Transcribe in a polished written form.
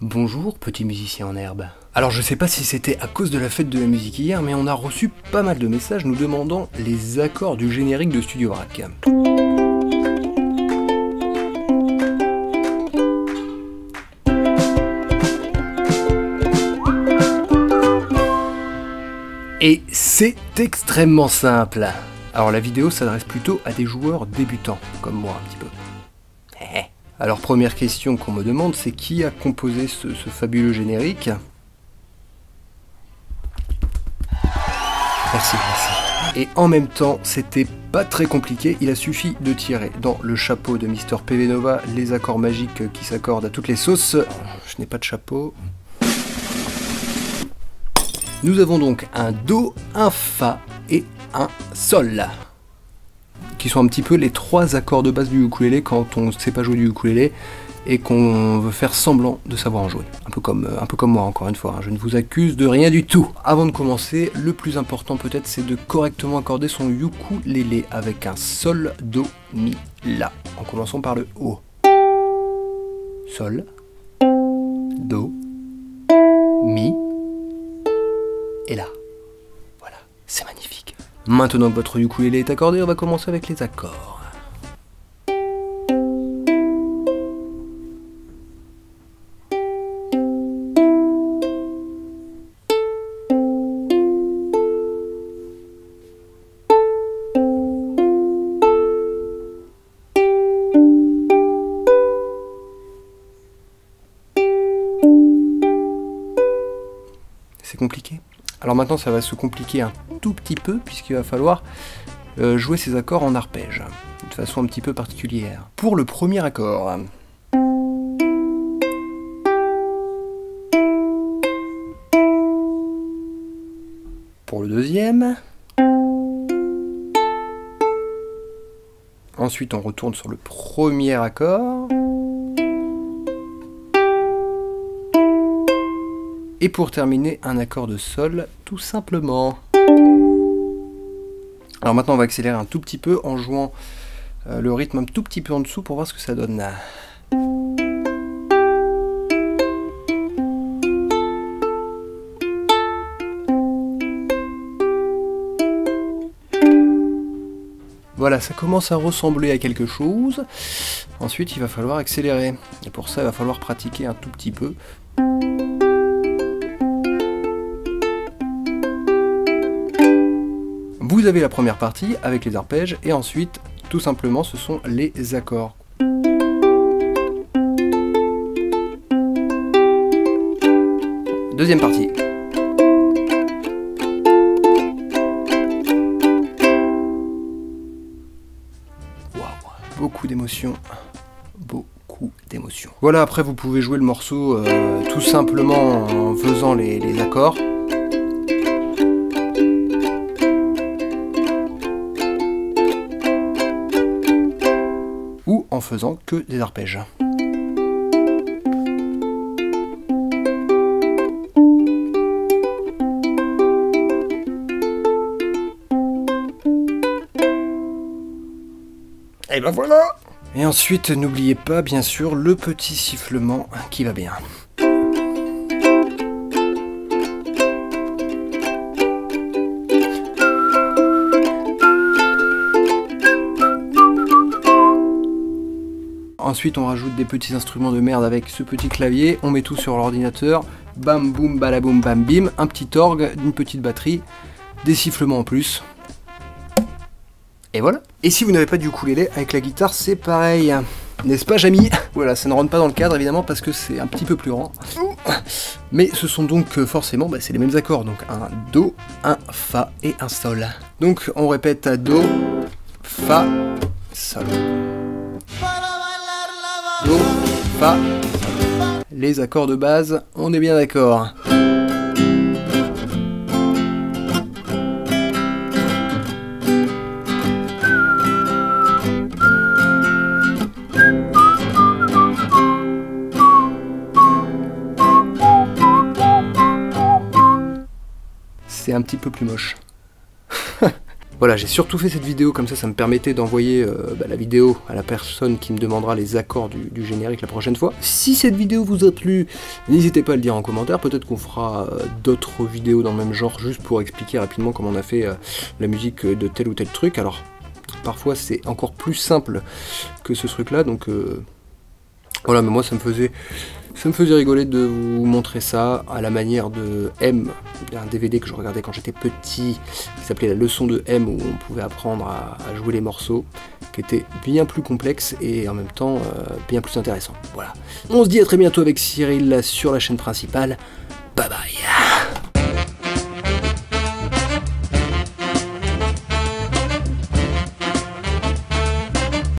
Bonjour, petit musicien en herbe. Alors je sais pas si c'était à cause de la fête de la musique hier, mais on a reçu pas mal de messages nous demandant les accords du générique de Studio Rack. Et c'est extrêmement simple. Alors la vidéo s'adresse plutôt à des joueurs débutants, comme moi un petit peu. Alors première question qu'on me demande, c'est qui a composé ce fabuleux générique? Merci. Et en même temps, c'était pas très compliqué, il a suffi de tirer dans le chapeau de Mister PV Nova les accords magiques qui s'accordent à toutes les sauces. Je n'ai pas de chapeau. Nous avons donc un Do, un Fa et un Sol, qui sont un petit peu les trois accords de base du ukulélé quand on ne sait pas jouer du ukulélé et qu'on veut faire semblant de savoir en jouer. Un peu comme moi, encore une fois, hein. Je ne vous accuse de rien du tout. Avant de commencer, le plus important peut-être, c'est de correctement accorder son ukulélé avec un Sol, Do, Mi, La, en commençant par le O. Sol, Do, Mi, et là. Voilà, c'est magnifique. Maintenant que votre ukulélé est accordé, on va commencer avec les accords. C'est compliqué. Alors maintenant ça va se compliquer un tout petit peu puisqu'il va falloir jouer ces accords en arpège, de façon un petit peu particulière. Pour le premier accord, pour le deuxième, ensuite on retourne sur le premier accord, et pour terminer, un accord de Sol, tout simplement. Alors maintenant, on va accélérer un tout petit peu en jouant le rythme un tout petit peu en dessous pour voir ce que ça donne. Voilà, ça commence à ressembler à quelque chose. Ensuite, il va falloir accélérer. Et pour ça, il va falloir pratiquer un tout petit peu. Vous avez la première partie avec les arpèges et ensuite, tout simplement, ce sont les accords. Deuxième partie. Waouh, beaucoup d'émotions. Beaucoup d'émotions. Voilà, après vous pouvez jouer le morceau tout simplement en faisant les accords. Ou en faisant que des arpèges. Et ben voilà! Et ensuite, n'oubliez pas, bien sûr, le petit sifflement qui va bien. Ensuite, on rajoute des petits instruments de merde avec ce petit clavier, on met tout sur l'ordinateur, bam boum balaboum bam bim, un petit orgue, une petite batterie, des sifflements en plus. Et voilà. Et si vous n'avez pas du ukulélé, avec la guitare, c'est pareil. N'est-ce pas, Jamy? Voilà, ça ne rentre pas dans le cadre, évidemment, parce que c'est un petit peu plus grand. Mais ce sont donc forcément, c'est les mêmes accords. Donc un Do, un Fa et un Sol. Donc on répète à Do, Fa, Sol. Do, Fa, Sol. Les accords de base, on est bien d'accord. C'est un petit peu plus moche. Voilà, j'ai surtout fait cette vidéo, comme ça me permettait d'envoyer la vidéo à la personne qui me demandera les accords du générique la prochaine fois. Si cette vidéo vous a plu, n'hésitez pas à le dire en commentaire, peut-être qu'on fera d'autres vidéos dans le même genre, juste pour expliquer rapidement comment on a fait la musique de tel ou tel truc. Alors, parfois c'est encore plus simple que ce truc-là, donc voilà, mais moi ça me faisait rigoler de vous montrer ça à la manière de M, un DVD que je regardais quand j'étais petit, qui s'appelait La leçon de M, où on pouvait apprendre à jouer les morceaux, qui était bien plus complexe et en même temps bien plus intéressant. Voilà. On se dit à très bientôt avec Cyril sur la chaîne principale. Bye bye.